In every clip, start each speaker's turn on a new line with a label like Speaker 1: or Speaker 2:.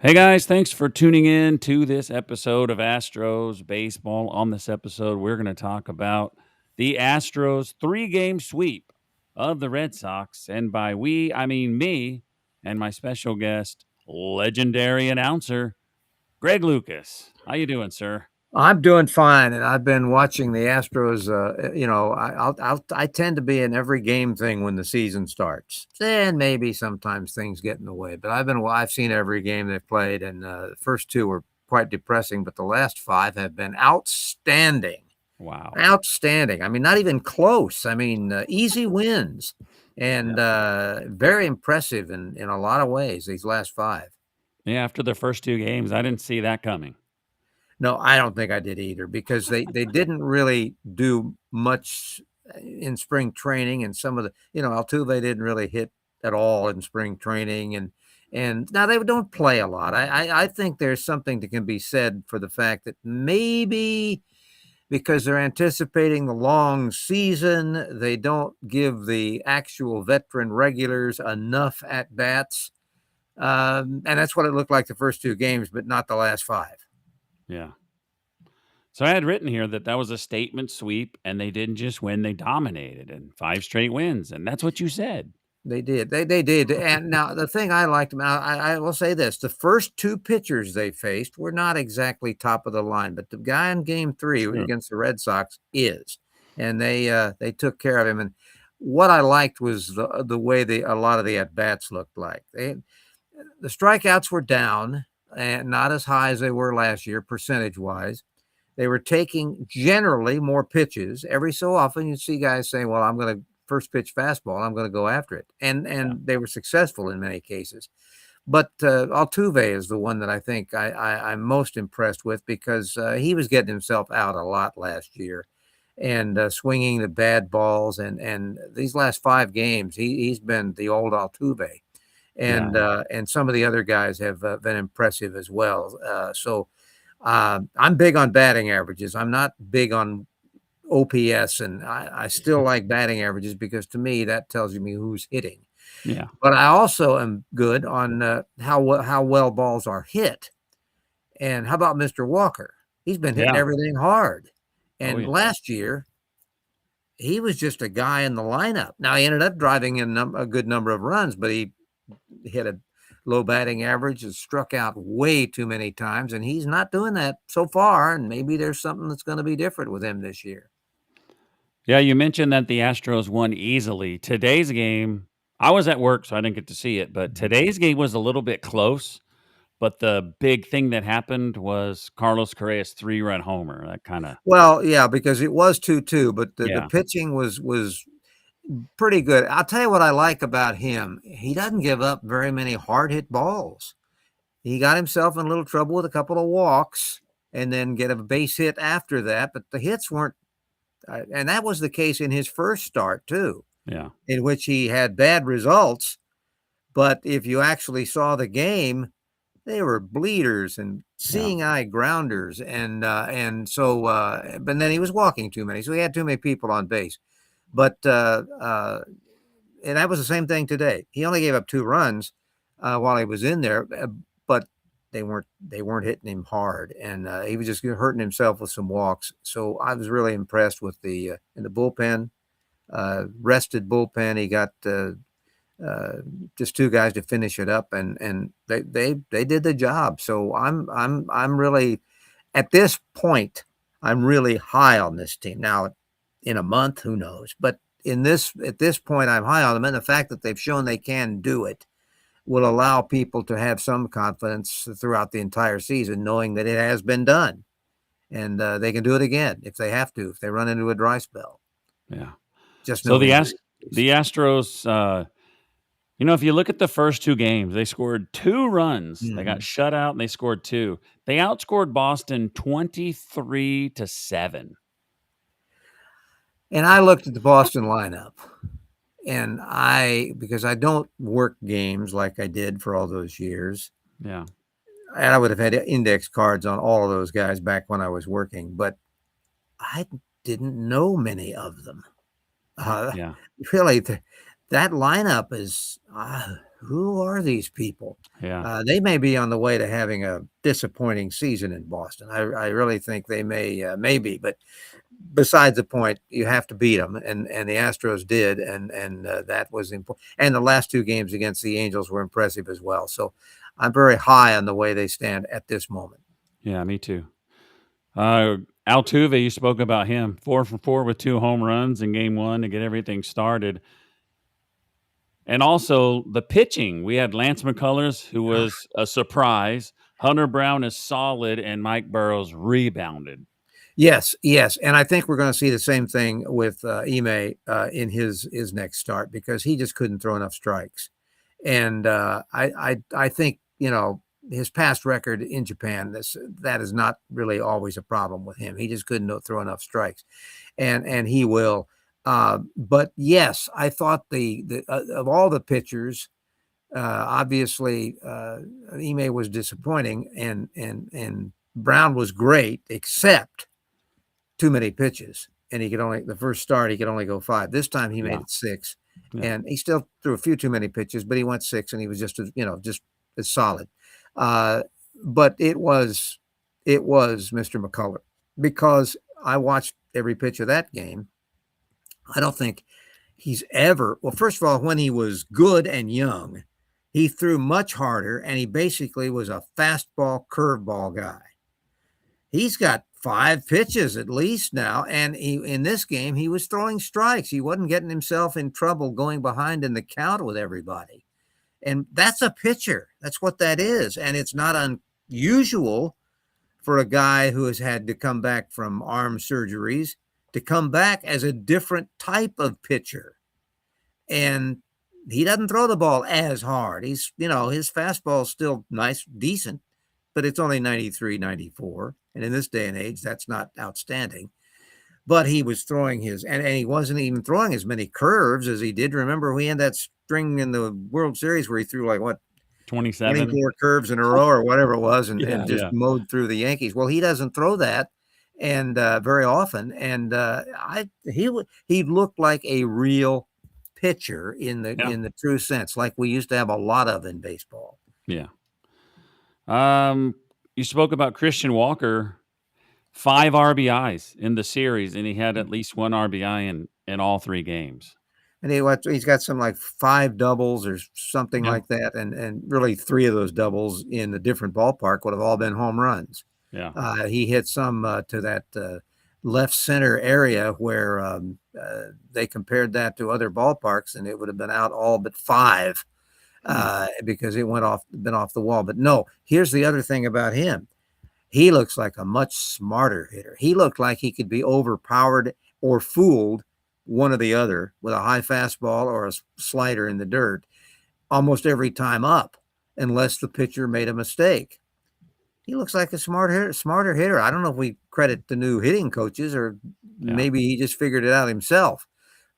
Speaker 1: Hey guys, thanks for tuning in to this episode of Astros Baseball. On this episode, we're going to talk about the Astros three-game sweep of the Red Sox. And by we, I mean me and my special guest, legendary announcer, Greg Lucas. How you doing, sir?
Speaker 2: I'm doing fine, and I've been watching the Astros. I tend to be in every game thing when the season starts, and maybe sometimes things get in the way. But I've seen every game they've played, and the first two were quite depressing, but the last five have been outstanding,
Speaker 1: Wow.
Speaker 2: outstanding. I mean, not even close. I mean, easy wins,
Speaker 1: Yeah.
Speaker 2: and very impressive in a lot of ways. These last five.
Speaker 1: Yeah, after the first two games, I didn't see that coming.
Speaker 2: No, I don't think I did either because they didn't really do much in spring training, and some of Altuve didn't really hit at all in spring training, and now they don't play a lot. I think there's something that can be said for the fact that maybe because they're anticipating the long season, they don't give the actual veteran regulars enough at bats, and that's what it looked like the first two games, but not the last five.
Speaker 1: Yeah. So I had written here that that was a statement sweep, and they didn't just win; they dominated, and five straight wins, and that's what you said.
Speaker 2: They did. They did. And now the thing I liked about I will say this, the first two pitchers they faced were not exactly top of the line, but the guy in game 3
Speaker 1: Sure.
Speaker 2: against the Red Sox is. And they took care of him. And what I liked was the way a lot of the at bats looked like. The strikeouts were down and not as high as they were last year, percentage wise. They were taking generally more pitches. Every so often, you'd see guys saying, "Well, I'm going to first pitch fastball. I'm going to go after it,"
Speaker 1: Yeah.
Speaker 2: and they were successful in many cases. But Altuve is the one that I think I'm most impressed with because he was getting himself out a lot last year and swinging the bad balls. And these last five games, he's been the old Altuve,
Speaker 1: Yeah.
Speaker 2: and some of the other guys have been impressive as well. I'm big on batting averages. I'm not big on OPS, and I still like batting averages because to me that tells me who's hitting.
Speaker 1: Yeah.
Speaker 2: But I also am good on how well balls are hit. And how about Mr. Walker? He's been hitting
Speaker 1: Yeah.
Speaker 2: everything hard.
Speaker 1: Oh,
Speaker 2: And
Speaker 1: yeah.
Speaker 2: last year he was just a guy in the lineup. Now he ended up driving in a good number of runs, but he hit a low batting average, has struck out way too many times, and he's not doing that so far. And maybe there's something that's going to be different with him this year.
Speaker 1: Yeah, you mentioned that the Astros won easily. Today's game, I was at work, so I didn't get to see it, but
Speaker 2: Mhm.
Speaker 1: today's game was a little bit close. But the big thing that happened was Carlos Correa's three-run homer. That kind of,
Speaker 2: Well, yeah, because it was 2-2, but the
Speaker 1: yeah,
Speaker 2: pitching was pretty good. I'll tell you what I like about him. He doesn't give up very many hard hit balls. He got himself in a little trouble with a couple of walks and then get a base hit after that, but the hits weren't and that was the case in his first start too,
Speaker 1: yeah,
Speaker 2: in which he had bad results, but if you actually saw the game, they were bleeders and
Speaker 1: yeah,
Speaker 2: seeing eye grounders, and so but then he was walking too many, so he had too many people on base. But and that was the same thing today. He only gave up 2 runs while he was in there, but they weren't hitting him hard, and he was just hurting himself with some walks. So I was really impressed with the in the bullpen, rested bullpen. He got uh, just 2 guys to finish it up, and they did the job. So I'm really at this point I'm really high on this team. Now, in a month, who knows? But in this at this point, I'm high on them, and the fact that they've shown they can do it will allow people to have some confidence throughout the entire season, knowing that it has been done, and they can do it again if they have to, if they run into a dry spell.
Speaker 1: yeah.
Speaker 2: Just
Speaker 1: So
Speaker 2: no injuries.
Speaker 1: The Astros, if you look at the first two games, they scored two runs. They got
Speaker 2: Mhm.
Speaker 1: shut out and they scored two. They outscored Boston 23-7.
Speaker 2: And I looked at the Boston lineup, and because I don't work games like I did for all those years,
Speaker 1: Yeah,
Speaker 2: and I would have had index cards on all of those guys back when I was working, but I didn't know many of them. Uh,
Speaker 1: yeah.
Speaker 2: really, that lineup is who are these people?
Speaker 1: Yeah.
Speaker 2: They may be on the way to having a disappointing season in Boston. I really think they may be, but besides the point, you have to beat them, and the Astros did, and that was important. And the last two games against the Angels were impressive as well. So I'm very high on the way they stand at this moment.
Speaker 1: Yeah, me too. Uh, Altuve, you spoke about him. 4 for 4 with 2 home runs in game 1 to get everything started. And also the pitching. We had Lance McCullers, who was a surprise. Hunter Brown is solid, and Mike Burrows rebounded.
Speaker 2: Yes, yes, and I think we're going to see the same thing with Ime in his next start because he just couldn't throw enough strikes, and I think his past record in Japan that is not really always a problem with him. He just couldn't throw enough strikes, and he will. But yes, I thought the of all the pitchers, obviously Ime was disappointing, and Brown was great, except too many pitches, and he could only the first start he could only go 5. This time he made
Speaker 1: Yeah.
Speaker 2: it 6,
Speaker 1: Yeah.
Speaker 2: and he still threw a few too many pitches, but he went 6, and he was just as solid. Uh, but it was Mr. McCullough because I watched every pitch of that game. I don't think he's ever well, first of all, when he was good and young, he threw much harder, and he basically was a fastball curveball guy. He's got 5 pitches at least now, and in this game, he was throwing strikes. He wasn't getting himself in trouble going behind in the count with everybody, and that's a pitcher. That's what that is, and it's not unusual for a guy who has had to come back from arm surgeries to come back as a different type of pitcher, and he doesn't throw the ball as hard. His fastball is still nice, decent, but it's only 93, 94. And in this day and age, that's not outstanding. But he was throwing and he wasn't even throwing as many curves as he did. Remember, we had that string in the World Series where he threw like what,
Speaker 1: 27.
Speaker 2: 24 curves in a row or whatever it was, and just
Speaker 1: Yeah.
Speaker 2: mowed through the Yankees. Well, he doesn't throw that and very often. And he looked like a real pitcher in
Speaker 1: Yeah.
Speaker 2: the true sense, like we used to have a lot of in baseball.
Speaker 1: Yeah. You spoke about Christian Walker, 5 RBIs in the series, and he had at least 1 RBI in all 3 games.
Speaker 2: And he's got some like 5 doubles or something
Speaker 1: Yeah.
Speaker 2: like that, and really 3 of those doubles in a different ballpark would have all been home runs.
Speaker 1: Yeah.
Speaker 2: He hit some to that left center area where they compared that to other ballparks, and it would have been out all but 5 because it been off the wall. But no, here's the other thing about him. He looks like a much smarter hitter. He looked like he could be overpowered or fooled, one or the other, with a high fastball or a slider in the dirt almost every time up, unless the pitcher made a mistake. He looks like a smarter hitter. I don't know if we credit the new hitting coaches or
Speaker 1: Yeah.
Speaker 2: maybe he just figured it out himself.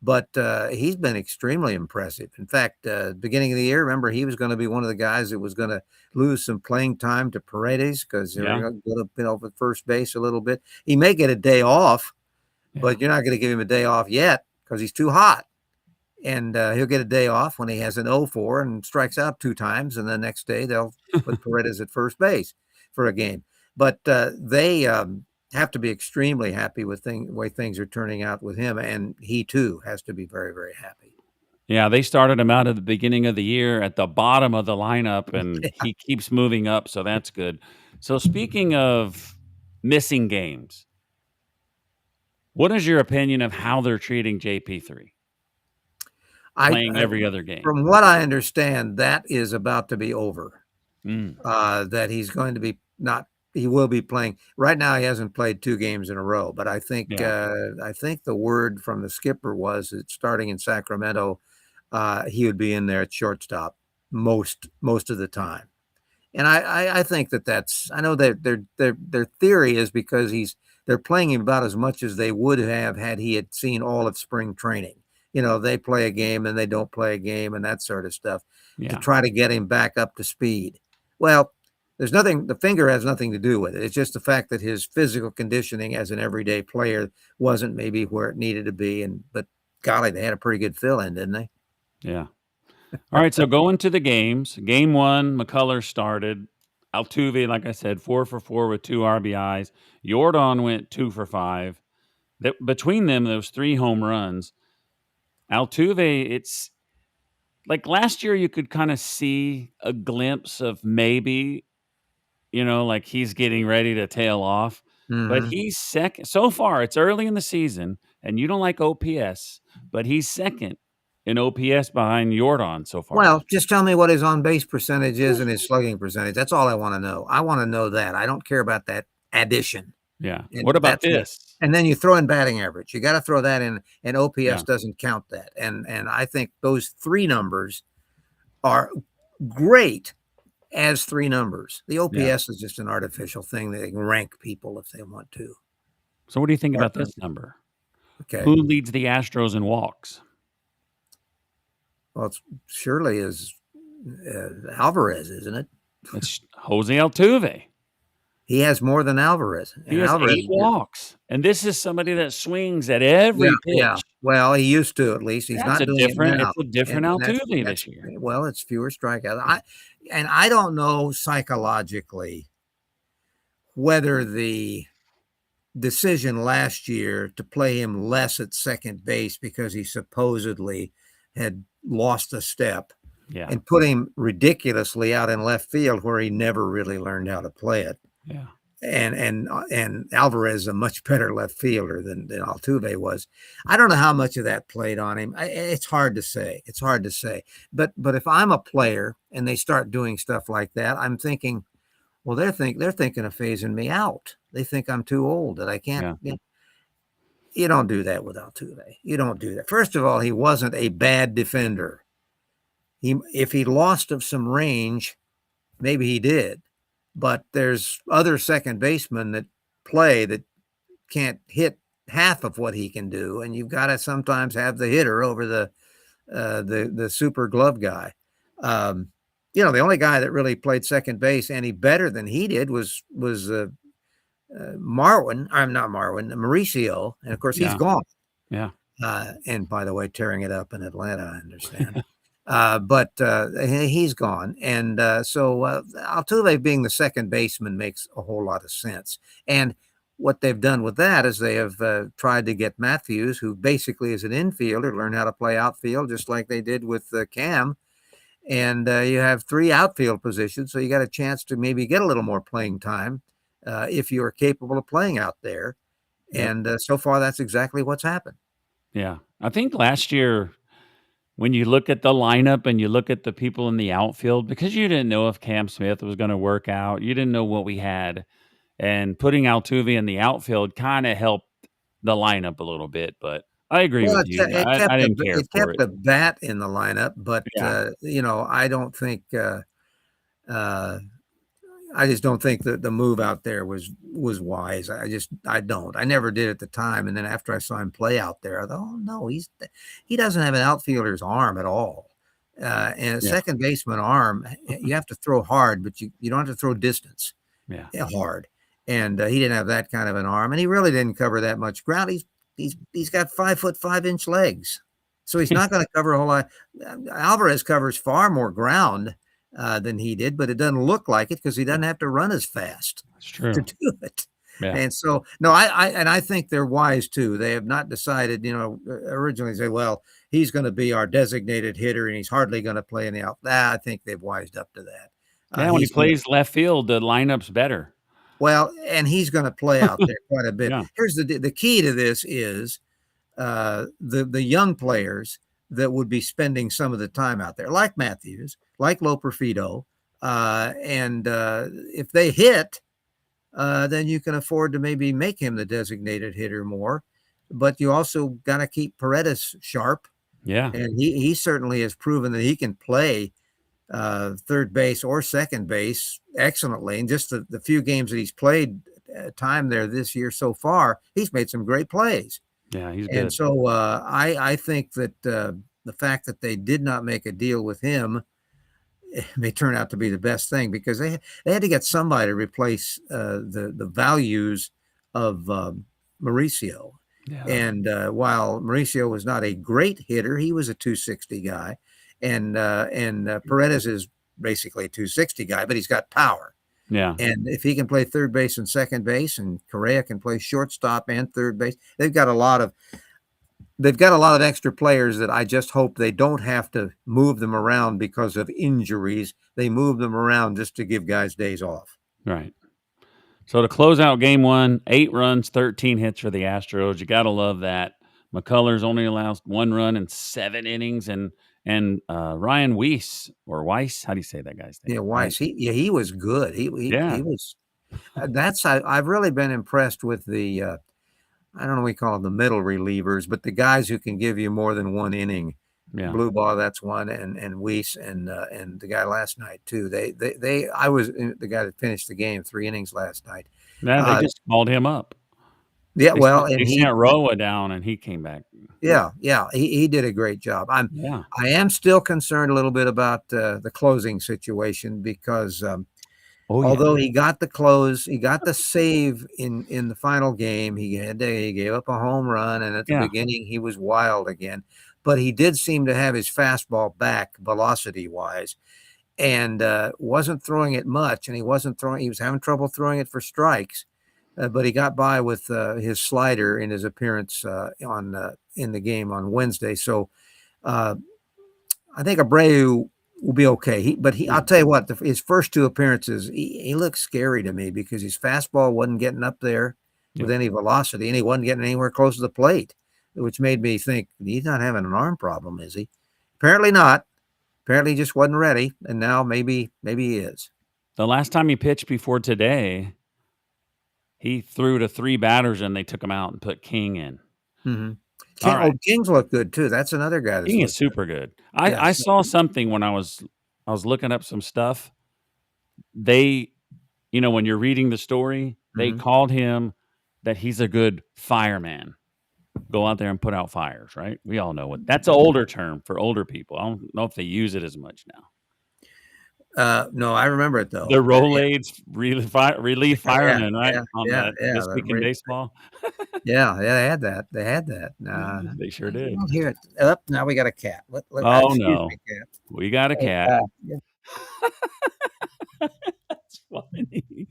Speaker 2: But he's been extremely impressive. In fact, beginning of the year, remember, he was going to be one of the guys that was going to lose some playing time to Paredes because they're going to go over first base a little bit. He may get a day off, but you're not going to give him a day off yet because he's too hot. And he'll get a day off when he has an 0-4 and strikes out 2 times. And the next day, they'll put Paredes at first base for a game. But they have to be extremely happy with the way things are turning out with him, and he too has to be very, very happy.
Speaker 1: Yeah, they started him out at the beginning of the year at the bottom of the lineup, and he keeps moving up, so that's good. So speaking of missing games, what is your opinion of how they're treating JP3? Playing every other game.
Speaker 2: From what I understand, that is about to be over.
Speaker 1: Mm.
Speaker 2: That he's going to be he will be playing. Right now, he hasn't played 2 games in a row, but I think the word from the skipper was that starting in Sacramento, he would be in there at shortstop most of the time. And I think that's I know that their theory is because they're playing him about as much as they would have had he had seen all of spring training. They play a game and they don't play a game and that sort of stuff to try to get him back up to speed. Well, the finger has nothing to do with it. It's just the fact that his physical conditioning as an everyday player wasn't maybe where it needed to be. But golly, they had a pretty good fill in, didn't they?
Speaker 1: Yeah. All right, so going to the games. Game 1, McCullers started. Altuve, like I said, 4 for 4 with 2 RBIs. Jordan went 2 for 5. Between them, those 3 home runs. Altuve, it's like last year you could kind of see a glimpse of maybe, like he's getting ready to tail off, but
Speaker 2: Mhm.
Speaker 1: he's second so far. It's early in the season, and you don't like OPS, but he's second in OPS behind Jordan so far this
Speaker 2: Well, just tell me what his on-base percentage is and his slugging percentage. That's all I wanna know. I wanna know that. I don't care about that addition,
Speaker 1: year. Yeah.
Speaker 2: and
Speaker 1: What about
Speaker 2: that's what
Speaker 1: this?
Speaker 2: and then you throw in batting average. You gotta throw that in, and OPS
Speaker 1: Yeah.
Speaker 2: doesn't count that, and I think those 3 numbers are great as 3 numbers. The
Speaker 1: Yeah.
Speaker 2: OPS is just an artificial thing. They can rank people if they want to.
Speaker 1: So what do you think
Speaker 2: Or
Speaker 1: about this number?
Speaker 2: okay.
Speaker 1: Who leads the Astros in walks?
Speaker 2: Well, it's surely is, Alvarez, isn't it?
Speaker 1: It's Jose Altuve.
Speaker 2: He has more than Alvarez,
Speaker 1: He
Speaker 2: and
Speaker 1: has
Speaker 2: Alvarez
Speaker 1: 8
Speaker 2: is just
Speaker 1: walks, and this is somebody that swings at
Speaker 2: yeah,
Speaker 1: every
Speaker 2: yeah.
Speaker 1: pitch.
Speaker 2: Well, he used to at least. He's not doing it now,
Speaker 1: It's a different
Speaker 2: and
Speaker 1: Altuve
Speaker 2: that's
Speaker 1: this year.
Speaker 2: well, it's fewer strikeouts. I don't know psychologically whether the decision last year to play him less at second base because he supposedly had lost a step
Speaker 1: Yeah.
Speaker 2: and put him ridiculously out in left field where he never really learned how to play it.
Speaker 1: Yeah.
Speaker 2: And Alvarez is a much better left fielder than Altuve was. I don't know how much of that played on him. It's hard to say. It's hard to say. But if I'm a player and they start doing stuff like that, I'm thinking, well, they're thinking of phasing me out. They think I'm too old that I can't.
Speaker 1: Yeah.
Speaker 2: You don't do that with Altuve. You don't do that. First of all, he wasn't a bad defender. If he lost of some range, maybe he did. But there's other second basemen that play that can't hit half of what he can do, and you've got to sometimes have the hitter over the super glove guy. The only guy that really played second base any better than he did was Marwin. I'm not Marwin, Mauricio, and of course he's
Speaker 1: Yeah.
Speaker 2: gone.
Speaker 1: Yeah.
Speaker 2: And by the way, tearing it up in Atlanta, I understand. But he's gone, and so Altuve being the second baseman makes a whole lot of sense. And what they've done with that is they have tried to get Matthews, who basically is an infielder, learn how to play outfield, just like they did with Cam. And you have 3 outfield positions, so you got a chance to maybe get a little more playing time if you are capable of playing out there.
Speaker 1: Yep.
Speaker 2: And so far, that's exactly what's happened.
Speaker 1: Yeah. I think last year, when you look at the lineup and you look at the people in the outfield, because you didn't know if Cam Smith was going to work out, you didn't know what we had. And putting Altuve in the outfield kind of helped the lineup a little bit. But I agree
Speaker 2: Well,
Speaker 1: with you. I didn't care
Speaker 2: it
Speaker 1: for
Speaker 2: kept
Speaker 1: it.
Speaker 2: a bat in the lineup, but,
Speaker 1: Yeah.
Speaker 2: I don't think, uh, I just don't think that the move out there was wise. I don't. I never did at the time, and then after I saw him play out there, I thought, "Oh, no, he doesn't have an outfielder's arm at all." And a
Speaker 1: Yeah.
Speaker 2: second baseman arm, you have to throw hard, but you don't have to throw distance
Speaker 1: Yeah.
Speaker 2: hard. And he didn't have that kind of an arm, and he really didn't cover that much ground. He's got 5'5" legs, so he's not going to cover a whole lot. Alvarez covers far more ground than he did, but it doesn't look like it because he
Speaker 1: Yeah.
Speaker 2: doesn't have to run as fast
Speaker 1: That's
Speaker 2: to
Speaker 1: true.
Speaker 2: do it.
Speaker 1: Yeah.
Speaker 2: And so, no, I think they're wise too. They have not decided, originally say, well, he's going to be our designated hitter and he's hardly going to play in the out. I think they've wised up to that.
Speaker 1: Yeah. When he
Speaker 2: He's going to
Speaker 1: plays left field, the lineup's better.
Speaker 2: Well, and he's going to play out there quite a bit.
Speaker 1: Yeah.
Speaker 2: Here's the key to this is the young players that would be spending some of the time out there, like Matthews, like Loperfido, and if they hit, then you can afford to maybe make him the designated hitter more. But you also got to keep Paredes sharp,
Speaker 1: Yeah.
Speaker 2: and he certainly has proven that he can play third base or second base excellently. And just the few games that he's played time there this year so far, he's made some great plays.
Speaker 1: Yeah. He's
Speaker 2: And
Speaker 1: good.
Speaker 2: so I think that the fact that they did not make a deal with him may turn out to be the best thing because they had to get somebody to replace the values of Mauricio.
Speaker 1: Yeah.
Speaker 2: And while Mauricio was not a great hitter, he was a 260 guy. and Paredes is basically a 260 guy, but he's got power.
Speaker 1: Yeah.
Speaker 2: And if he can play third base and second base, and Correa can play shortstop and third base, they've got a lot of extra players that I just hope they don't have to move them around because of injuries. They move them around just to give guys days off.
Speaker 1: Right. So to close out game one, 8 runs, 13 hits for the Astros. You got to love that. McCullers only allows 1 run in 7 innings, and Ryan Weiss or Weiss, how do you say that guy's name?
Speaker 2: Yeah, Weiss. He was good. He
Speaker 1: Yeah,
Speaker 2: was. I've really been impressed with the I don't know what we call them, the middle relievers, but the guys who can give you more than 1 inning.
Speaker 1: yeah.
Speaker 2: Blue Ball, that's one, and Weiss and the guy last night too. I was the guy that finished the game 3 innings last night.
Speaker 1: Yeah, they
Speaker 2: Uh,
Speaker 1: just called him up.
Speaker 2: yeah, well,
Speaker 1: They
Speaker 2: and
Speaker 1: sent Roa down, and he came back.
Speaker 2: yeah, he did a great job.
Speaker 1: Yeah.
Speaker 2: I am still concerned a little bit about the closing situation because
Speaker 1: Oh, yeah.
Speaker 2: although he got the close, he got the save in the final game. He gave up a home run, and at the
Speaker 1: Yeah.
Speaker 2: beginning he was wild again. But he did seem to have his fastball back velocity wise, and wasn't throwing it much. And he wasn't throwing. He was having trouble throwing it for strikes, but he got by with his slider in his appearance on in the game on Wednesday. So uh, I think Abreu will be okay.
Speaker 1: Yeah.
Speaker 2: I'll tell you what, his first 2 appearances, he looked scary to me because his fastball wasn't getting up there with
Speaker 1: Yep.
Speaker 2: any velocity, and he wasn't getting anywhere close to the plate, which made me think he's not having an arm problem, is he? Apparently not. Apparently he just wasn't ready, and now maybe he is.
Speaker 1: The last time he pitched before today, he threw to 3 batters, and they took him out and put King in.
Speaker 2: Mm-hmm.
Speaker 1: All right.
Speaker 2: King's looked good too. That's another guy that's
Speaker 1: King is
Speaker 2: looked good.
Speaker 1: super good. I
Speaker 2: Yes.
Speaker 1: saw something when I was looking up some stuff. They when you're reading the story, they
Speaker 2: Mm-hmm.
Speaker 1: called him that he's a good fireman. Go out there and put out fires, right? We all know what that's an older term for older people. I don't know if they use it as much now.
Speaker 2: No, I remember it though.
Speaker 1: The Rolaids relief
Speaker 2: Yeah,
Speaker 1: firemen, right?
Speaker 2: yeah,
Speaker 1: On
Speaker 2: yeah,
Speaker 1: the
Speaker 2: yeah.
Speaker 1: This Week in Baseball.
Speaker 2: Yeah, they had that. They had that.
Speaker 1: They sure
Speaker 2: I
Speaker 1: did.
Speaker 2: don't hear it. Up now we got a cat.
Speaker 1: Oh,
Speaker 2: Excuse
Speaker 1: no.
Speaker 2: me, cat.
Speaker 1: We got a cat.
Speaker 2: Yeah.
Speaker 1: That's funny.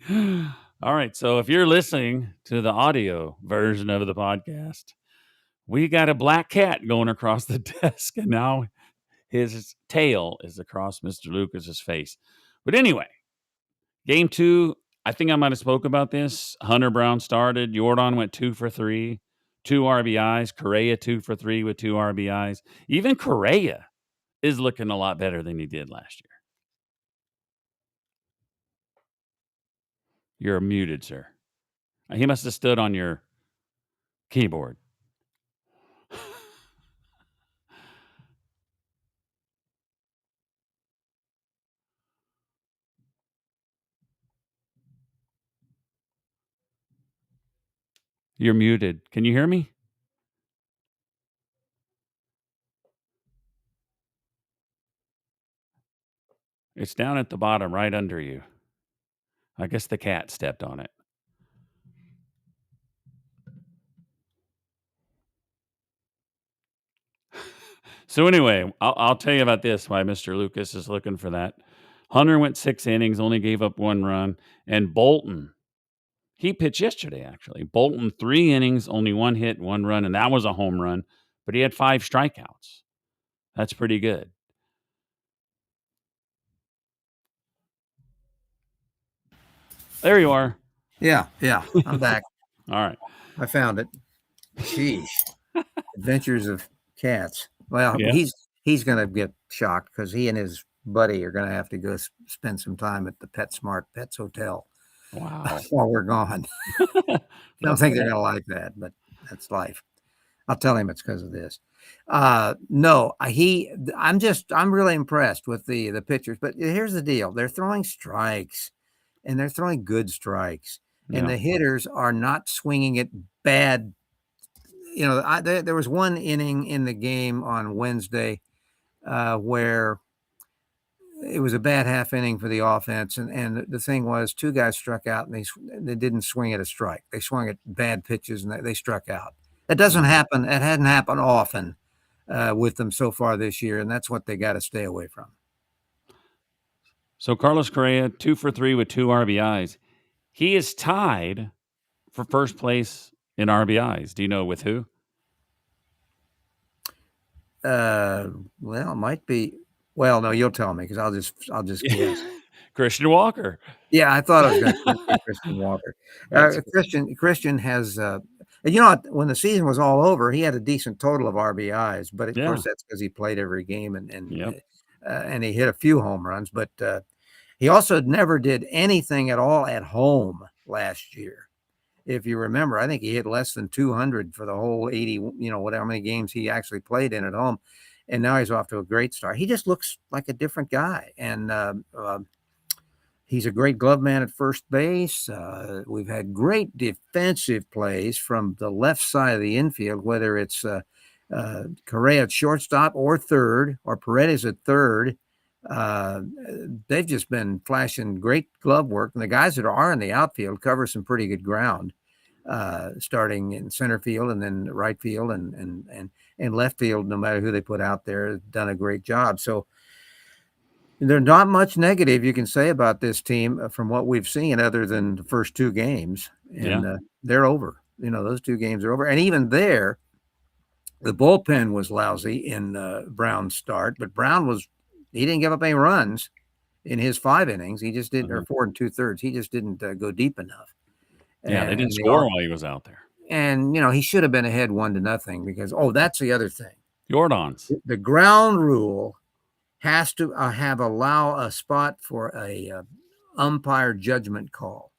Speaker 1: All right, so if you're listening to the audio version of the podcast, we got a black cat going across the desk, and now his tail is across Mr. Lucas's face. But anyway, game 2, I think I might have spoke about this. Hunter Brown started. Jordan went 2 for 3, 2 RBIs. Correa 2 for 3 with 2 RBIs. Even Correa is looking a lot better than he did last year. You're muted, sir. He must have stood on your keyboard. You're muted. Can you hear me? It's down at the bottom right under you. I guess the cat stepped on it. So anyway, I'll tell you about this, why Mr. Lucas is looking for that. Hunter went 6 innings, only gave up 1 run. And Bolton, he pitched yesterday, actually. Bolton, 3 innings, only 1 hit, 1 run, and that was a home run. But he had 5 strikeouts. That's pretty good. There you are.
Speaker 2: Yeah, I'm back.
Speaker 1: All right.
Speaker 2: I found it. Sheesh. Adventures of Cats. Well,
Speaker 1: Yeah.
Speaker 2: he's going to get shocked because he and his buddy are going to have to go spend some time at the PetSmart Pets Hotel
Speaker 1: Wow.
Speaker 2: while we're gone. I don't think they're going to like that, but that's life. I'll tell him it's because of this. No, I'm really impressed with the pitchers. But here's the deal: they're throwing strikes, and they're throwing good strikes, and
Speaker 1: Yeah.
Speaker 2: the hitters are not swinging it bad. There was 1 inning in the game on Wednesday where it was a bad half inning for the offense, and the thing was 2 guys struck out, and they didn't swing at a strike. They swung at bad pitches, and they struck out. That doesn't happen. That hadn't happened often. with them so far this year, and that's what they got to stay away from.
Speaker 1: So Carlos Correa, 2 for 3 with 2 RBIs. He is tied for first place in RBIs. Do you know with who?
Speaker 2: Well, it might be. Well, no, you'll tell me because I'll just guess.
Speaker 1: Christian Walker.
Speaker 2: Yeah, I thought I was going to say Christian Walker.
Speaker 1: That's
Speaker 2: Christian has, and you know what? When the season was all over, he had a decent total of RBIs, but of
Speaker 1: yeah.
Speaker 2: course that's because he played every game
Speaker 1: Yep.
Speaker 2: and he hit a few home runs. But he also never did anything at all at home last year. If you remember, I think he hit less than 200 for the whole 80, whatever many games he actually played in at home. And now he's off to a great start. He just looks like a different guy. And he's a great glove man at first base. We've had great defensive plays from the left side of the infield, whether it's Correa at shortstop or third, or Paredes at third. They've just been flashing great glove work, and the guys that are in the outfield cover some pretty good ground, starting in center field and then right field and left field. No matter who they put out there, done a great job. So there's not much negative you can say about this team from what we've seen, other than the first 2 games, and they're over. Those 2 games are over, and even there, the bullpen was lousy in Brown's start, but he didn't give up any runs in his 5 innings. He just didn't, or 4 2/3. He just didn't go deep enough.
Speaker 1: Yeah, they
Speaker 2: And
Speaker 1: didn't score while he was out there.
Speaker 2: And he should have been ahead 1-0 because that's the other thing.
Speaker 1: Jordans.
Speaker 2: The ground rule has to allow a spot for a umpire judgment call.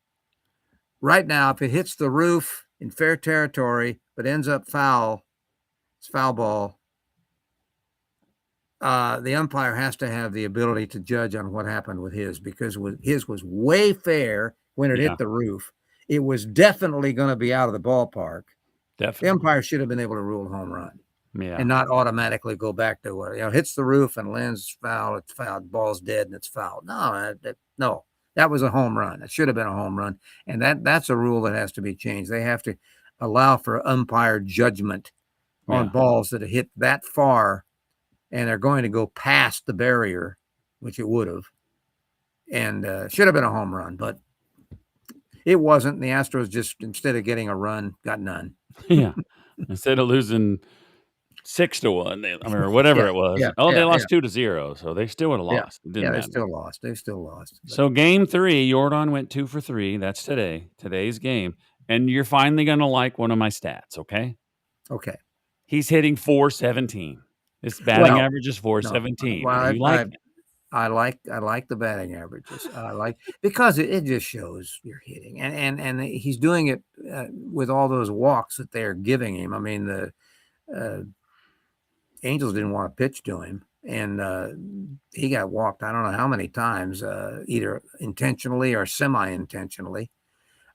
Speaker 2: Right now, if it hits the roof in fair territory but ends up foul, it's foul ball. The umpire has to have the ability to judge on what happened with his, because his was way fair when it hit the roof. It was definitely going to be out of the ballpark.
Speaker 1: Definitely.
Speaker 2: The umpire should have been able to rule home run.
Speaker 1: Yeah.
Speaker 2: And not automatically go back to where, hits the roof and lands foul, it's foul, ball's dead and it's foul. No, that was a home run. It should have been a home run. And that's a rule that has to be changed. They have to allow for umpire judgment on balls that have hit that far and are going to go past the barrier, which it would have, and should have been a home run, but it wasn't. The Astros just, instead of getting a run, got none.
Speaker 1: Yeah. Instead of losing 6-1, or whatever it was. They lost 2-0, so they still would have lost. It didn't
Speaker 2: they
Speaker 1: matter.
Speaker 2: still lost. They still lost.
Speaker 1: So game 3, Jordan went 2 for 3. That's today's game. And you're finally going to like one of my stats, okay?
Speaker 2: Okay.
Speaker 1: He's hitting .417. His batting average is .417.
Speaker 2: Well,
Speaker 1: You like that?
Speaker 2: I like the batting averages. Because it just shows you're hitting, and he's doing it with all those walks that they're giving him. I mean, the Angels didn't want to pitch to him, and he got walked I don't know how many times, either intentionally or semi-intentionally.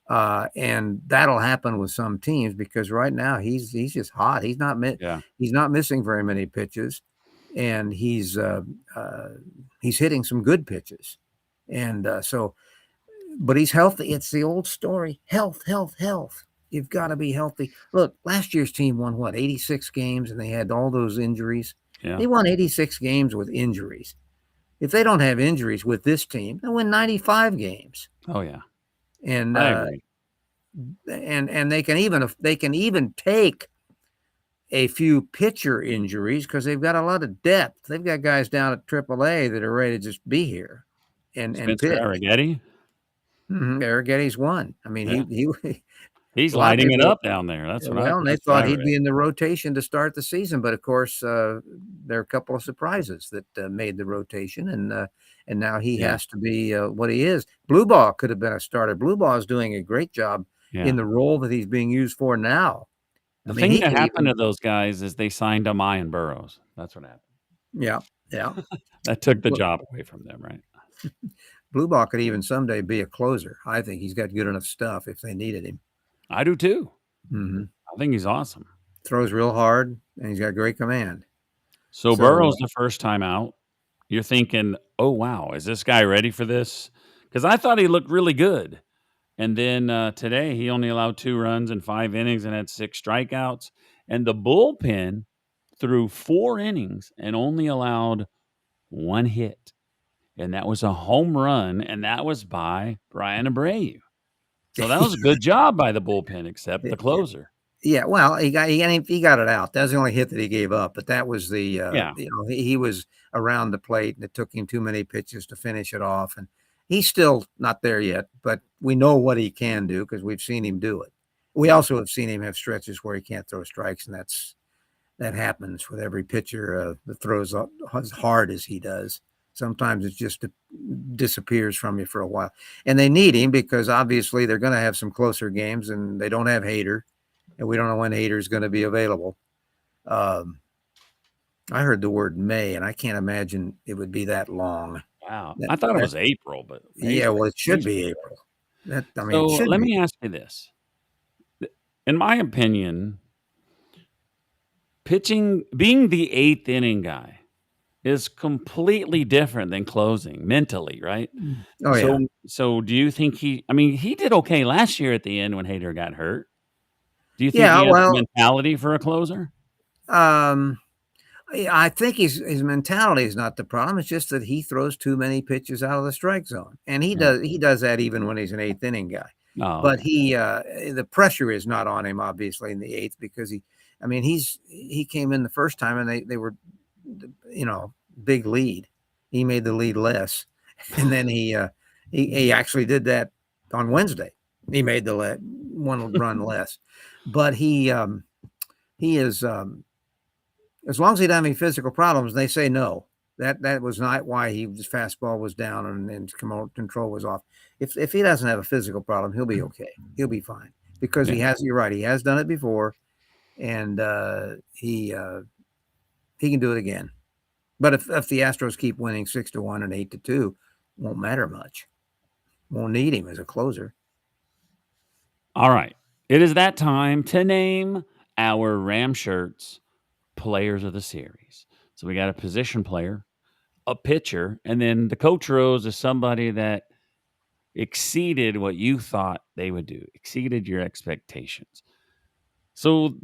Speaker 2: And that'll happen with some teams, because right now he's just hot. He's not missing very many pitches, and he's hitting some good pitches, and but he's healthy. It's the old story: health, health, health. You've got to be healthy. Look, last year's team won 86 games, and they had all those injuries.
Speaker 1: Yeah.
Speaker 2: They won 86 games with injuries. If they don't have injuries with this team, they'll win 95 games.
Speaker 1: Oh yeah.
Speaker 2: And
Speaker 1: I agree.
Speaker 2: And they can even take a few pitcher injuries, because they've got a lot of depth. They've got guys down at AAA that are ready to just be here and
Speaker 1: Spencer
Speaker 2: pitch.
Speaker 1: Arrighetti?
Speaker 2: Arrighetti's one. I mean,
Speaker 1: he's lighting it up down there. That's what
Speaker 2: they thought he'd be in the rotation to start the season, but of course, there are a couple of surprises that made the rotation, and now he has to be what he is. Blue Ball could have been a starter. Blue Ball is doing a great job in the role that he's being used for now.
Speaker 1: The thing that happened to those guys is they signed Amaya and Burrows. That's what happened.
Speaker 2: Yeah.
Speaker 1: That took the job away from them, right?
Speaker 2: Blue Ball could even someday be a closer. I think he's got good enough stuff if they needed him.
Speaker 1: I do too.
Speaker 2: Mm-hmm.
Speaker 1: I think he's awesome.
Speaker 2: Throws real hard, and he's got great command.
Speaker 1: So Burrow's the first time out. You're thinking, oh, wow, is this guy ready for this? Because I thought he looked really good. And then today he only allowed 2 runs in 5 innings and had 6 strikeouts. And the bullpen threw 4 innings and only allowed 1 hit, and that was a home run, and that was by Brian Abreu. So that was a good job by the bullpen, except the
Speaker 2: Yeah.
Speaker 1: closer.
Speaker 2: Yeah, well, he got it out. That was the only hit that he gave up, but that was the,
Speaker 1: Yeah.
Speaker 2: he was around the plate, and it took him too many pitches to finish it off, and he's still not there yet, but we know what he can do because we've seen him do it. We also have seen him have stretches where he can't throw strikes, and that happens with every pitcher, that throws as hard as he does. Sometimes it just disappears from you for a while, and they need him because obviously they're gonna have some closer games, and they don't have Hader, and we don't know when Hader's gonna be available. Um, I heard the word May, and I can't imagine it would be that long.
Speaker 1: Wow.
Speaker 2: That
Speaker 1: I thought it
Speaker 2: that
Speaker 1: was April, but May's
Speaker 2: Yeah, well, it should
Speaker 1: May's
Speaker 2: be
Speaker 1: pretty quick.
Speaker 2: April. I mean, it
Speaker 1: So
Speaker 2: should
Speaker 1: let
Speaker 2: be.
Speaker 1: me ask you this. In my opinion, pitching being the 8th inning guy is completely different than closing mentally, right?
Speaker 2: Oh, yeah.
Speaker 1: So do you think he did okay last year at the end when Hader got hurt. Do you think
Speaker 2: Yeah,
Speaker 1: he has the
Speaker 2: well,
Speaker 1: mentality for a closer?
Speaker 2: um yeah, I think his mentality is not the problem. It's just that he throws too many pitches out of the strike zone, and he
Speaker 1: Yeah.
Speaker 2: does that even when he's an eighth inning guy.
Speaker 1: Oh,
Speaker 2: But
Speaker 1: okay.
Speaker 2: the pressure is not on him obviously in the eighth because I mean, he came in the first time and they were, you know, big lead. He made the lead less, and then he actually did that on Wednesday. He made the one run less, but he is. As long as he doesn't have any physical problems, they say no. That was not why his fastball was down and control was off. If he doesn't have a physical problem, he'll be okay. He'll be fine because
Speaker 1: Yeah.
Speaker 2: you're right, he has done it before, and he can do it again. But if the Astros keep winning 6-1 and 8-2, won't matter much. Won't need him as a closer.
Speaker 1: All right. It is that time to name our Ram Shirts players of the series. So we got a position player, a pitcher, and then the coach rose is somebody that exceeded what you thought they would do, exceeded your expectations. So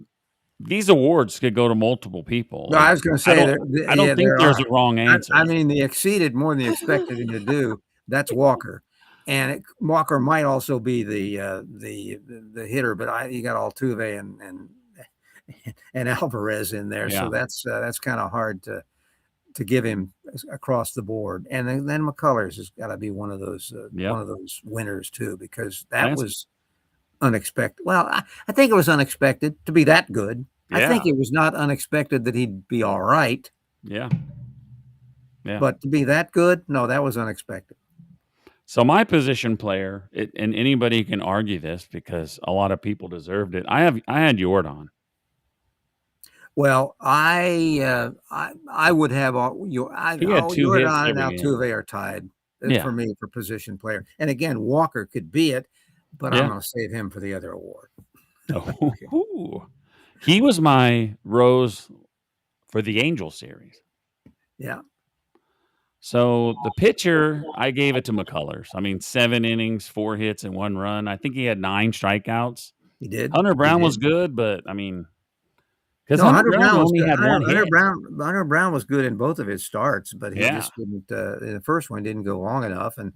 Speaker 1: these awards could go to multiple people.
Speaker 2: No, I
Speaker 1: Like
Speaker 2: was going to
Speaker 1: I
Speaker 2: say
Speaker 1: don't
Speaker 2: there,
Speaker 1: I don't
Speaker 2: yeah,
Speaker 1: think
Speaker 2: there
Speaker 1: there's
Speaker 2: are.
Speaker 1: a wrong answer.
Speaker 2: I mean, they exceeded more than they expected him to do. That's Walker, and Walker might also be the hitter, but you got Altuve and Alvarez in there, so
Speaker 1: Yeah.
Speaker 2: that's kind of hard to give him across the board. And then McCullers has got to be
Speaker 1: Yep.
Speaker 2: one of those winners too, because that
Speaker 1: Lance
Speaker 2: was unexpected. Well, I think it was unexpected to be that good. I
Speaker 1: Yeah.
Speaker 2: think it was not unexpected that he'd be all right.
Speaker 1: Yeah. Yeah.
Speaker 2: But to be that good, no, that was unexpected.
Speaker 1: So my position player, and anybody can argue this because a lot of people deserved it. I had Jordan.
Speaker 2: Well, I would have all your
Speaker 1: He had 2 hits
Speaker 2: Jordan and
Speaker 1: every game.
Speaker 2: Altuve are tied
Speaker 1: Yeah.
Speaker 2: for me for position player. And again, Walker could be it, but I'm
Speaker 1: Yeah.
Speaker 2: going to save him for the other award.
Speaker 1: Oh, he was my rose for the Angel series.
Speaker 2: Yeah,
Speaker 1: So the pitcher, I gave it to McCullers. I mean, 7 innings, 4 hits, and 1 run. I think he had 9 strikeouts.
Speaker 2: he did.
Speaker 1: Hunter
Speaker 2: He
Speaker 1: Brown was
Speaker 2: did.
Speaker 1: good, but I mean, because
Speaker 2: No,
Speaker 1: Hunter
Speaker 2: Hunter
Speaker 1: Brown
Speaker 2: Brown was
Speaker 1: only
Speaker 2: good.
Speaker 1: had 1 hit.
Speaker 2: Hunter Brown was good in both of his starts, but he
Speaker 1: Yeah.
Speaker 2: just didn't. In the first one, didn't go long enough, and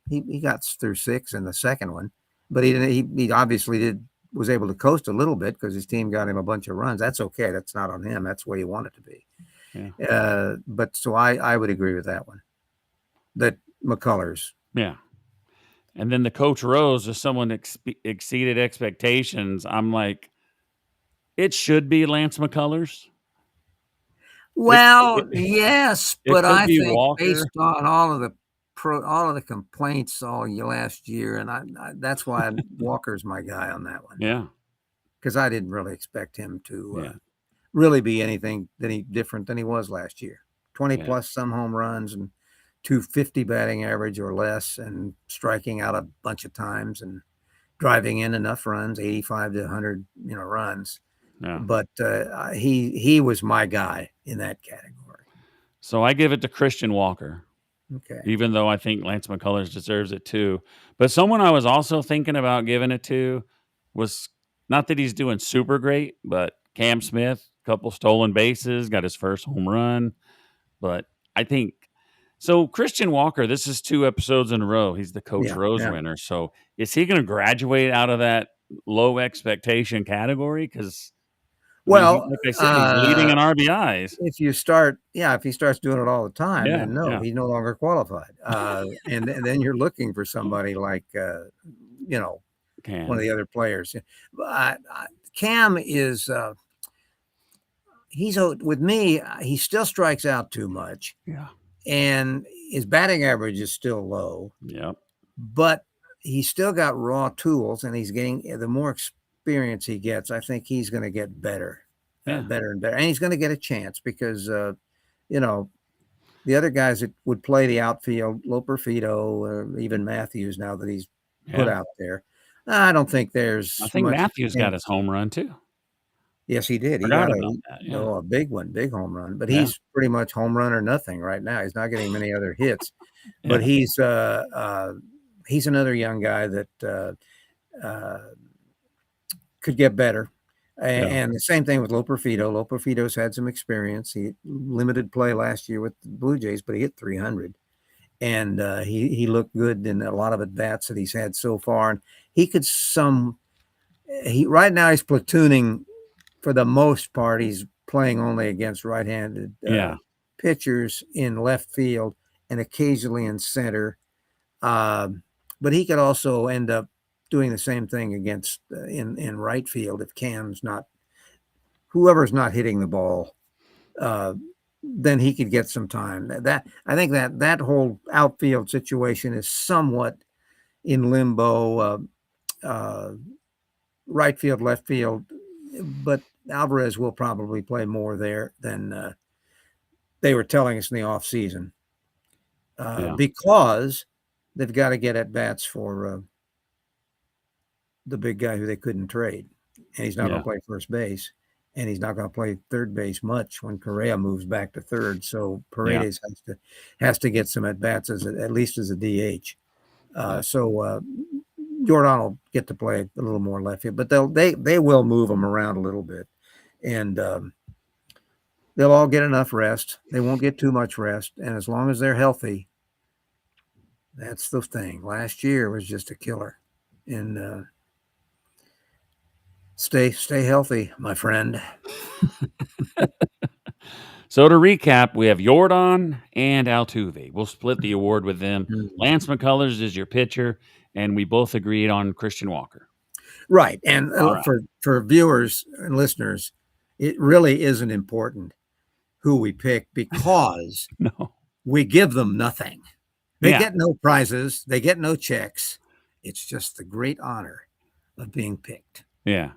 Speaker 2: he got through 6 in the second one, but he didn't. He obviously was able to coast a little bit because his team got him a bunch of runs. That's okay. That's not on him. That's the way you want it to be.
Speaker 1: Yeah.
Speaker 2: But so I would agree with that one. That McCullers.
Speaker 1: Yeah. And then the coach rose as someone exceeded expectations. I'm like, it should be Lance McCullers.
Speaker 2: Well, yes,
Speaker 1: It
Speaker 2: but
Speaker 1: could
Speaker 2: I
Speaker 1: be
Speaker 2: think
Speaker 1: Walker.
Speaker 2: based on all of the complaints last year, and that's why Walker's my guy on that one
Speaker 1: Yeah.
Speaker 2: because I didn't really expect him to
Speaker 1: Yeah.
Speaker 2: really be anything different than he was last year. 20
Speaker 1: Yeah.
Speaker 2: plus some home runs and 250 batting average or less, and striking out a bunch of times and driving in enough runs, 85 to 100, runs.
Speaker 1: Yeah.
Speaker 2: But he was my guy in that category.
Speaker 1: So I give it to Christian Walker,
Speaker 2: Okay.
Speaker 1: even though I think Lance McCullers deserves it too. But someone I was also thinking about giving it to was not that he's doing super great, but Cam Smith, couple stolen bases, got his first home run. But I think so. Christian Walker, this is 2 episodes in a row. He's the Coach
Speaker 2: Yeah,
Speaker 1: Rose
Speaker 2: yeah.
Speaker 1: winner. So is he going to graduate out of that low expectation category? Because I mean,
Speaker 2: Well,
Speaker 1: like I said, he's leading in RBIs.
Speaker 2: if he starts doing it all the time,
Speaker 1: Yeah,
Speaker 2: then no,
Speaker 1: yeah,
Speaker 2: he's no longer qualified. And then you're looking for somebody like, you know, one of
Speaker 1: Cam.
Speaker 2: the other players. But Cam is, with me, he still strikes out too much,
Speaker 1: Yeah,
Speaker 2: and his batting average is still low,
Speaker 1: yep,
Speaker 2: but he's still got raw tools, and he's getting the more experience he gets, I think he's going to get better,
Speaker 1: yeah,
Speaker 2: better and better, and he's going to get a chance because you know the other guys that would play the outfield, Loperfido, even Matthews, now that he's put
Speaker 1: yeah.
Speaker 2: out there, I don't think
Speaker 1: I
Speaker 2: there's
Speaker 1: think
Speaker 2: much
Speaker 1: Matthews got his
Speaker 2: chance.
Speaker 1: home run too.
Speaker 2: Yes, he did. He
Speaker 1: Forgot
Speaker 2: got
Speaker 1: about that. Yeah,
Speaker 2: a big one, big home run, but
Speaker 1: yeah,
Speaker 2: he's pretty much home run or nothing right now. He's not getting many other hits, but
Speaker 1: yeah,
Speaker 2: he's another young guy that uh, could get better.
Speaker 1: yeah,
Speaker 2: And the same thing with Loperfido. Loperfido's had some experience. He limited play last year with the Blue Jays, but he hit 300, and he looked good in a lot of at bats that he's had so far. And he could some he right now he's platooning for the most part. He's playing only against right-handed
Speaker 1: yeah,
Speaker 2: pitchers in left field and occasionally in center. Um, but he could also end up doing the same thing against in right field if Cam's not whoever's not hitting the ball. Uh, then he could get some time. That I think that whole outfield situation is somewhat in limbo. Uh, right field, left field, but Alvarez will probably play more there than they were telling us in the offseason
Speaker 1: yeah,
Speaker 2: because they've got to get at bats for the big guy who they couldn't trade. And he's not going
Speaker 1: yeah,
Speaker 2: to play first base. And he's not going to play third base much when Correa moves back to third. So
Speaker 1: yeah,
Speaker 2: Paredes has to get some at bats at least as a DH.
Speaker 1: yeah.
Speaker 2: So Jordan will get to play a little more left field, but they will move him around a little bit, and they'll all get enough rest. They won't get too much rest, and as long as they're healthy, that's the thing. Last year was just a killer, and stay healthy, my friend.
Speaker 1: So to recap, we have Jordan and Altuve. We'll split the award with them.
Speaker 2: Mhm.
Speaker 1: Lance McCullers is your pitcher, and we both agreed on Christian Walker.
Speaker 2: Right, and
Speaker 1: All right.
Speaker 2: for viewers and listeners, it really isn't important who we pick because
Speaker 1: No.
Speaker 2: we give them nothing. They
Speaker 1: Yeah.
Speaker 2: get no prizes. They get no checks. It's just the great honor of being picked.
Speaker 1: Yeah.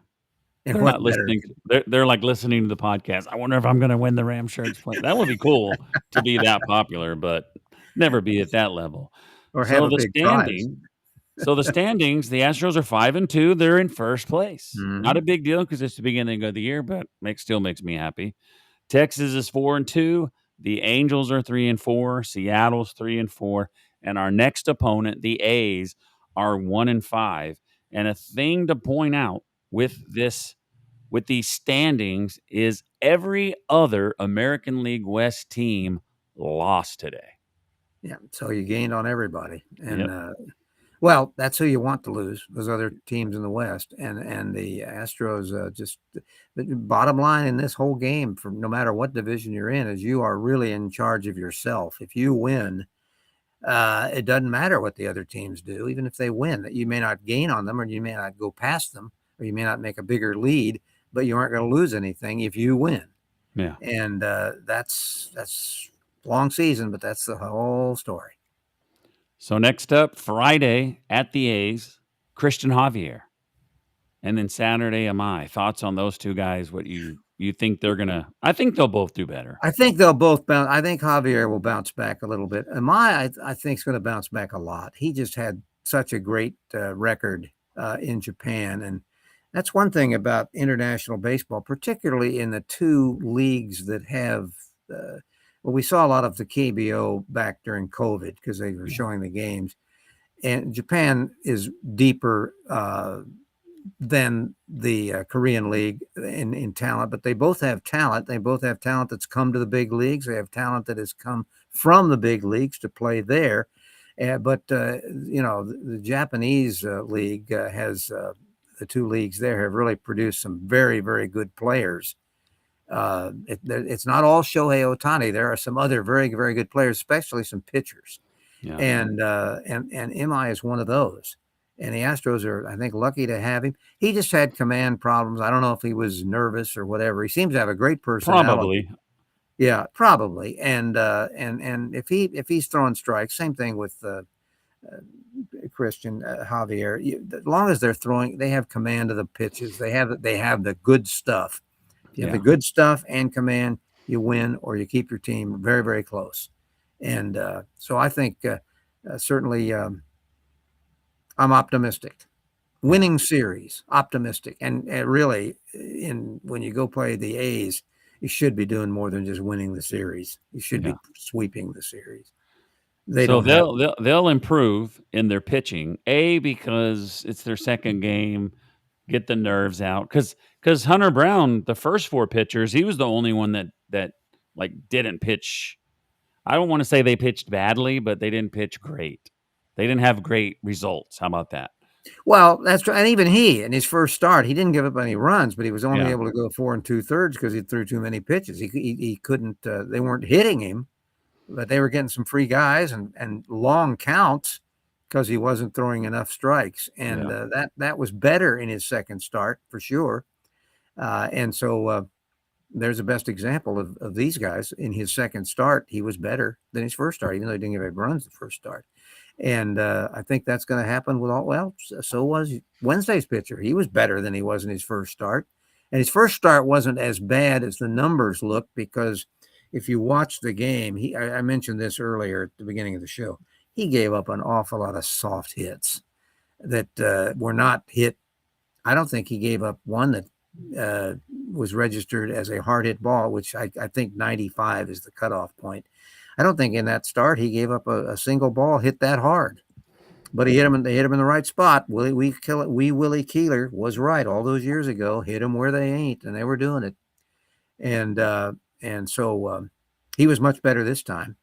Speaker 2: And
Speaker 1: They're not
Speaker 2: what better?
Speaker 1: listening. They're like listening to the podcast. I wonder if I'm going to win the Ram shirts play. That would be cool to be that popular, but never be at that level.
Speaker 2: Or have
Speaker 1: So
Speaker 2: a
Speaker 1: the
Speaker 2: big prize.
Speaker 1: standing So the standings, the Astros are 5-2. They're in first place. Not a
Speaker 2: Mhm.
Speaker 1: big deal because it's the beginning of the year, but still makes me happy. Texas is 4-2. The Angels are 3-4. Seattle's 3-4. And our next opponent, the A's, are 1-5. And a thing to point out with these standings is every other American League West team lost today.
Speaker 2: Yeah, so you gained on everybody, and
Speaker 1: Yep.
Speaker 2: well, that's who you want to lose. Those other teams in the West, and the Astros. Just the bottom line in this whole game, for no matter what division you're in, is you are really in charge of yourself. If you win, it doesn't matter what the other teams do, even if they win. That you may not gain on them, or you may not go past them, or you may not make a bigger lead, but you aren't going to lose anything if you win.
Speaker 1: Yeah.
Speaker 2: And that's long season, but that's the whole story.
Speaker 1: So next up, Friday at the A's, Christian Javier. And then Saturday, am I. Thoughts on those two guys? What you think they're gonna? I think they'll both do better.
Speaker 2: I think they'll both bounce. I think Javier will bounce back a little bit. And I think is going to bounce back a lot. He just had such a great record in Japan, and that's one thing about international baseball, particularly in the two leagues that have. Well, we saw a lot of the KBO back during COVID because they were
Speaker 1: Yeah.
Speaker 2: showing the games, and Japan is deeper than the Korean League in talent, but they both have talent. They both have talent that's come to the big leagues. They have talent that has come from the big leagues to play there. But the Japanese league has the two leagues there have really produced some very, very good players. It's not all Shohei Ohtani. There are some other very, very good players, especially some pitchers.
Speaker 1: Yeah.
Speaker 2: And MI is one of those. And the Astros are, I think, lucky to have him. He just had command problems. I don't know if he was nervous or whatever. He seems to have a great personality.
Speaker 1: Probably.
Speaker 2: Yeah, probably. And if he's throwing strikes, same thing with Christian Javier. As long as they're throwing, they have command of the pitches. They have the good stuff. If you have the good stuff and command, you win or you keep your team very, very close. And so I think certainly I'm optimistic. Winning series, optimistic. And really, when you go play the A's, you should be doing more than just winning the series. You should be sweeping the series. They
Speaker 1: So
Speaker 2: don't have.
Speaker 1: they'll improve in their pitching. Because it's their second game, get the nerves out. Because Hunter Brown, the first four pitchers, he was the only one that like didn't pitch. I don't want to say they pitched badly, but they didn't pitch great. They didn't have great results. How about that?
Speaker 2: Well, that's true. And even he, in his first start, he didn't give up any runs, but he was only
Speaker 1: Yeah.
Speaker 2: able to go 4 2/3 because he threw too many pitches. He couldn't. They weren't hitting him, but they were getting some free guys and long counts because he wasn't throwing enough strikes. And that was better in his second start for sure. And so there's the best example of these guys. In his second start, he was better than his first start, even though he didn't give any runs the first start. And I think that's going to happen with all. Well, so was Wednesday's pitcher. He was better than he was in his first start. And his first start wasn't as bad as the numbers look, because if you watch the game, I mentioned this earlier at the beginning of the show, he gave up an awful lot of soft hits that were not hit. I don't think he gave up one that was registered as a hard hit ball, which I think 95 is the cutoff point. I don't think in that start he gave up a single ball hit that hard, but he hit him. They hit him in the right spot. Willie Keeler was right all those years ago. Hit him where they ain't, and they were doing it. And so he was much better this time.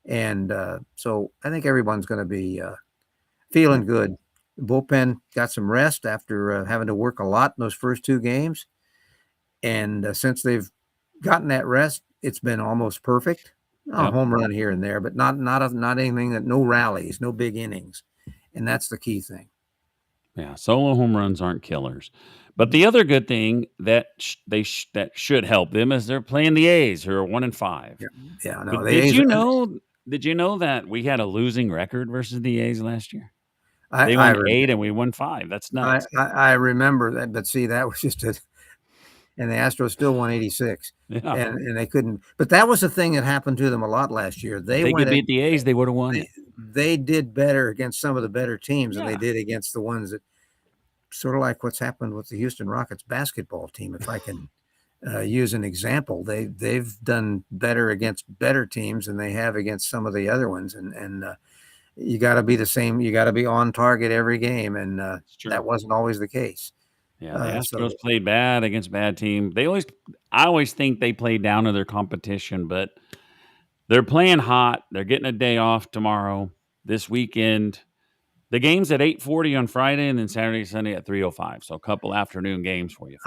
Speaker 2: And so I think everyone's going to be feeling good. The bullpen got some rest after having to work a lot in those first two games, and since they've gotten that rest, it's been almost perfect. A home run here and there, but not anything that no rallies, no big innings, and that's the key thing.
Speaker 1: Yeah, solo home runs aren't killers. But the other good thing that that should help them is they're playing the A's, who are 1-5.
Speaker 2: Yeah, no.
Speaker 1: But
Speaker 2: The A's,
Speaker 1: did you know that we had a losing record versus the A's last year?
Speaker 2: I
Speaker 1: They won 8 and we won 5. That's nuts.
Speaker 2: I remember that, but see, that was just and the Astros still won 86,
Speaker 1: Yeah.
Speaker 2: and they couldn't. But that was the thing that happened to them a lot last year.
Speaker 1: They could beat the A's, they would have won it.
Speaker 2: They did better against some of the better teams than they
Speaker 1: Yeah.
Speaker 2: did against the ones that, sort of like what's happened with the Houston Rockets basketball team. If I can use an example, they've done better against better teams than they have against some of the other ones, and you got to be the same. You got to be on target every game, and that wasn't always the case.
Speaker 1: Yeah, the Astros played bad against bad teams. I always think they play down to their competition, but they're playing hot. They're getting a day off tomorrow, this weekend. The game's at 8:40 on Friday, and then Saturday, Sunday at 3:05. So a couple afternoon games for you.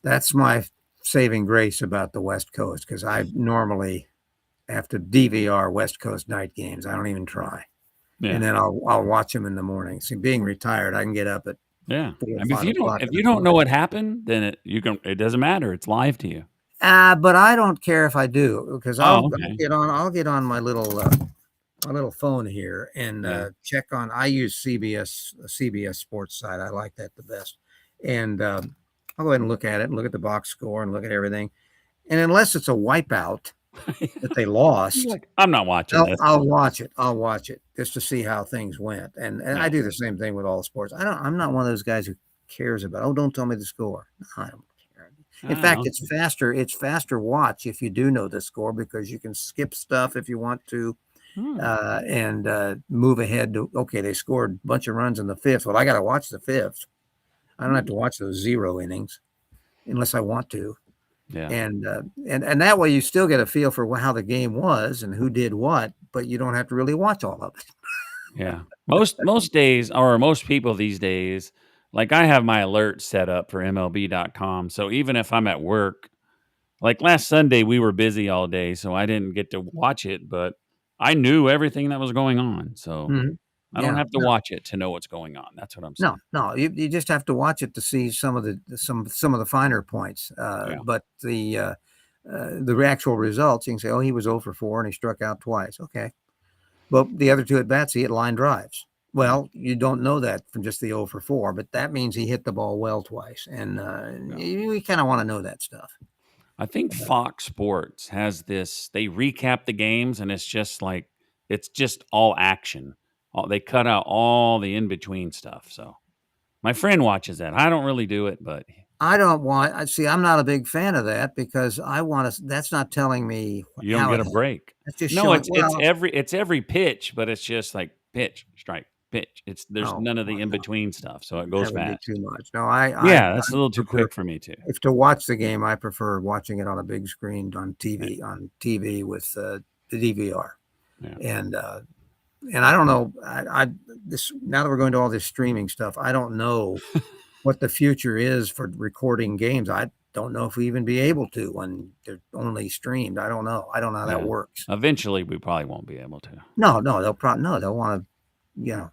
Speaker 2: That's my saving grace about the West Coast, because I normally have to DVR West Coast night games. I don't even try. Yeah. And then I'll watch them in the morning. See, being retired, I can get up at
Speaker 1: if you don't know what happened, then it doesn't matter. It's live to you.
Speaker 2: But I don't care if I do, because I'll get on my little phone here and check on. I use CBS Sports site. I like that the best, and I'll go ahead and look at it and look at the box score and look at everything. And unless it's a wipeout that they lost,
Speaker 1: I'm not watching this.
Speaker 2: I'll watch it just to see how things went. And I do the same thing with all sports. I'm not one of those guys who cares about, don't tell me the score. No, I don't care. In fact, it's faster watch if you do know the score, because you can skip stuff if you want to and move ahead to, okay, they scored a bunch of runs in the fifth. Well, I got to watch the fifth. I don't have to watch those 0 innings unless I want to.
Speaker 1: Yeah.
Speaker 2: And that way you still get a feel for how the game was and who did what, but you don't have to really watch all of it.
Speaker 1: Yeah. Most days or most people these days, like I have my alerts set up for MLB.com. So even if I'm at work, like last Sunday we were busy all day, so I didn't get to watch it, but I knew everything that was going on. So
Speaker 2: Mhm.
Speaker 1: I don't
Speaker 2: Yeah.
Speaker 1: have to watch it to know what's going on. That's what I'm
Speaker 2: No,
Speaker 1: saying.
Speaker 2: no, you just have to watch it to see some of some of the finer points,
Speaker 1: Yeah.
Speaker 2: but the actual results, you can say, "Oh, he was 0 for 4 and he struck out twice." Okay. Well, the other 2 at bats, he hit line drives.
Speaker 1: Yeah.
Speaker 2: Well, you don't know that from just the 0 for 4, but that means he hit the ball well twice, and,
Speaker 1: Yeah.
Speaker 2: you kinda wanna know that stuff.
Speaker 1: I think Fox Sports has this, they recap the games and it's just like it's just all action. They cut out all the in between stuff. So my friend watches that. I don't really do it, but
Speaker 2: I don't want I see, I'm not a big fan of that because I wanna that's not telling me
Speaker 1: you don't
Speaker 2: how
Speaker 1: get
Speaker 2: it
Speaker 1: a
Speaker 2: happened.
Speaker 1: break.
Speaker 2: That's just
Speaker 1: No,
Speaker 2: showing well,
Speaker 1: it's every pitch, but it's just like pitch, strike, pitch. It's there's
Speaker 2: oh,
Speaker 1: none of
Speaker 2: well,
Speaker 1: the in
Speaker 2: no,
Speaker 1: between stuff, so it goes
Speaker 2: that would be too
Speaker 1: fast.
Speaker 2: much. No, I
Speaker 1: Yeah, that's a little too
Speaker 2: prefer
Speaker 1: quick for me too.
Speaker 2: if to watch the game, I prefer watching it on a big screen
Speaker 1: Yeah,
Speaker 2: on TV with, the DVR,
Speaker 1: yeah.
Speaker 2: and, I don't know, this now that we're going to all this streaming stuff, I don't know what the future is for recording games. I don't know if we even be able to when they're only streamed. I don't know. I don't know how that
Speaker 1: Yeah.
Speaker 2: works.
Speaker 1: Eventually, we probably won't be able to.
Speaker 2: No, no, no, they'll wanna,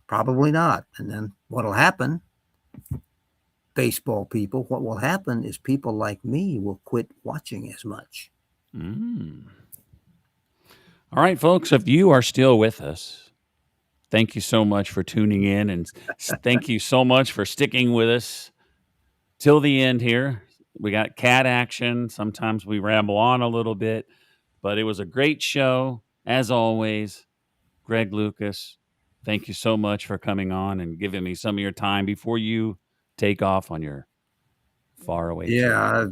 Speaker 2: probably not, and then what'll happen, baseball people, what will happen is people like me will quit watching as much.
Speaker 1: Mm. All right, folks, if you are still with us, thank you so much for tuning in and thank you so much for sticking with us till the end here. We got cat action. Sometimes we ramble on a little bit, but it was a great show. As always, Greg Lucas, thank you so much for coming on and giving me some of your time before you take off on your faraway trip.
Speaker 2: Yeah,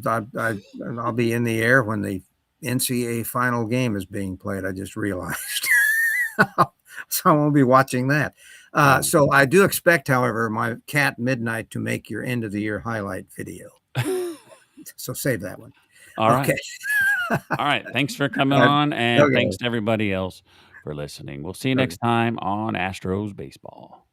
Speaker 2: I'll be in the air when the NCAA final game is being played, I just realized. So I won't be watching that.
Speaker 1: Yeah.
Speaker 2: So I do expect, however, my cat Midnight to make your end of the year highlight video. So save that one.
Speaker 1: All right.
Speaker 2: Okay.
Speaker 1: All right. Thanks for coming
Speaker 2: Uh,
Speaker 1: on, and
Speaker 2: okay.
Speaker 1: thanks to everybody else for listening. We'll see you next
Speaker 2: Okay.
Speaker 1: time on Astros Baseball.